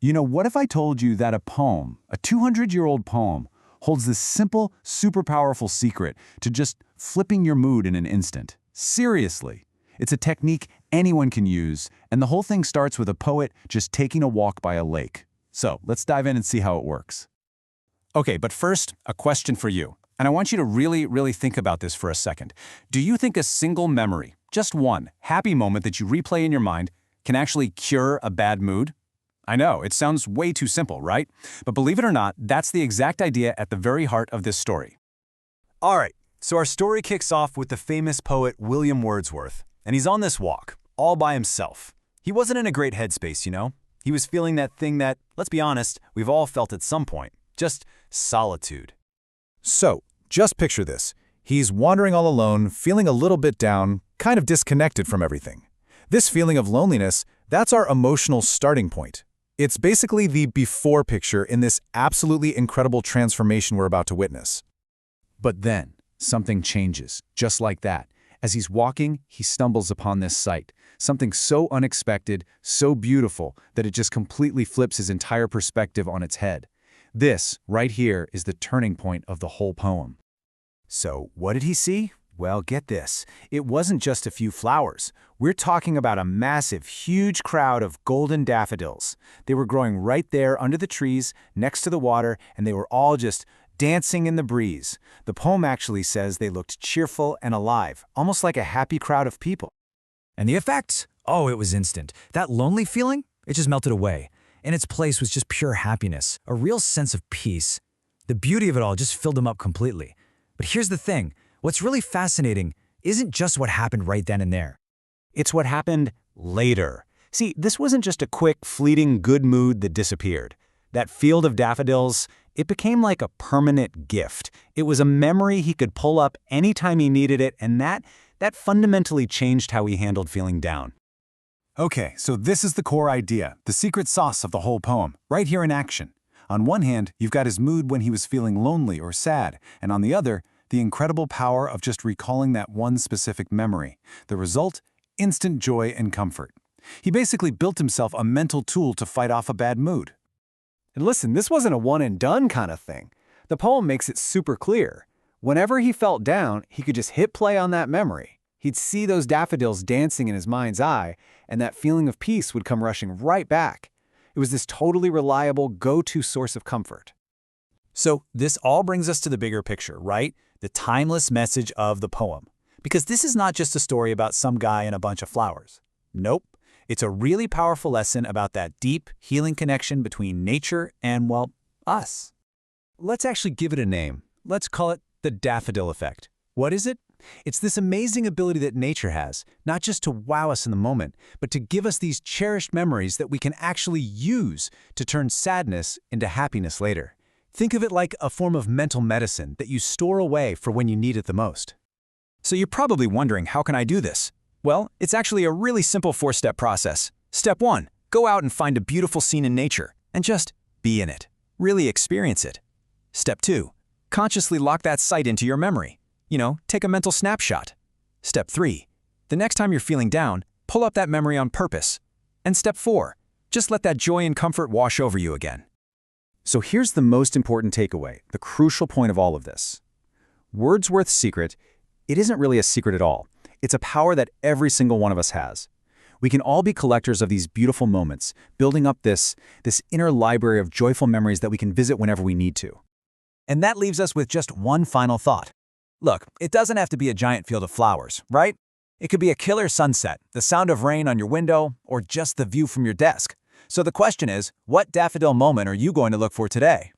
What if I told you that a poem, a 200-year-old poem, holds this simple, super powerful secret to just flipping your mood in an instant? Seriously. It's a technique anyone can use, and the whole thing starts with a poet just taking a walk by a lake. So, let's dive in and see how it works. Okay, but first, a question for you. And I want you to really think about this for a second. Do you think a single memory, just one, happy moment that you replay in your mind, can actually cure a bad mood? I know, it sounds way too simple, right? But believe it or not, that's the exact idea at the very heart of this story. All right, so our story kicks off with the famous poet William Wordsworth. And he's on this walk, all by himself. He wasn't in a great headspace, you know? He was feeling that thing that, let's be honest, we've all felt at some point. Just solitude. So, just picture this. He's wandering all alone, feeling a little bit down, kind of disconnected from everything. This feeling of loneliness, that's our emotional starting point. It's basically the before picture in this absolutely incredible transformation we're about to witness. But then, something changes, just like that. As he's walking, he stumbles upon this sight, something so unexpected, so beautiful, that it just completely flips his entire perspective on its head. This, right here, is the turning point of the whole poem. So, what did he see? Well, get this. It wasn't just a few flowers. We're talking about a massive, huge crowd of golden daffodils. They were growing right there under the trees, next to the water, and they were all just dancing in the breeze. The poem actually says they looked cheerful and alive, almost like a happy crowd of people. And the effect? Oh, it was instant. That lonely feeling? It just melted away. In its place was just pure happiness, a real sense of peace. The beauty of it all just filled him up completely. But here's the thing. What's really fascinating isn't just what happened right then and there. It's what happened later. See, this wasn't just a quick, fleeting good mood that disappeared. That field of daffodils, it became like a permanent gift. It was a memory he could pull up anytime he needed it, and that fundamentally changed how he handled feeling down. Okay, so this is the core idea, the secret sauce of the whole poem, right here in action. On one hand, you've got his mood when he was feeling lonely or sad, and on the other, the incredible power of just recalling that one specific memory. The result? Instant joy and comfort. He basically built himself a mental tool to fight off a bad mood. And listen, this wasn't a one-and-done kind of thing. The poem makes it super clear. Whenever he felt down, he could just hit play on that memory. He'd see those daffodils dancing in his mind's eye, and that feeling of peace would come rushing right back. It was this totally reliable, go-to source of comfort. So this all brings us to the bigger picture, right? The timeless message of the poem. Because this is not just a story about some guy and a bunch of flowers. Nope. It's a really powerful lesson about that deep, healing connection between nature and, well, us. Let's actually give it a name. Let's call it the daffodil effect. What is it? It's this amazing ability that nature has, not just to wow us in the moment, but to give us these cherished memories that we can actually use to turn sadness into happiness later. Think of it like a form of mental medicine that you store away for when you need it the most. So you're probably wondering, how can I do this? Well, it's actually a really simple 4-step process. Step 1, go out and find a beautiful scene in nature and just be in it. Really experience it. Step 2, consciously lock that sight into your memory. Take a mental snapshot. Step 3, the next time you're feeling down, pull up that memory on purpose. And step 4, just let that joy and comfort wash over you again. So here's the most important takeaway, the crucial point of all of this. Wordsworth's secret, it isn't really a secret at all. It's a power that every single one of us has. We can all be collectors of these beautiful moments, building up this inner library of joyful memories that we can visit whenever we need to. And that leaves us with just one final thought. Look, it doesn't have to be a giant field of flowers, right? It could be a killer sunset, the sound of rain on your window, or just the view from your desk. So the question is, what daffodil moment are you going to look for today?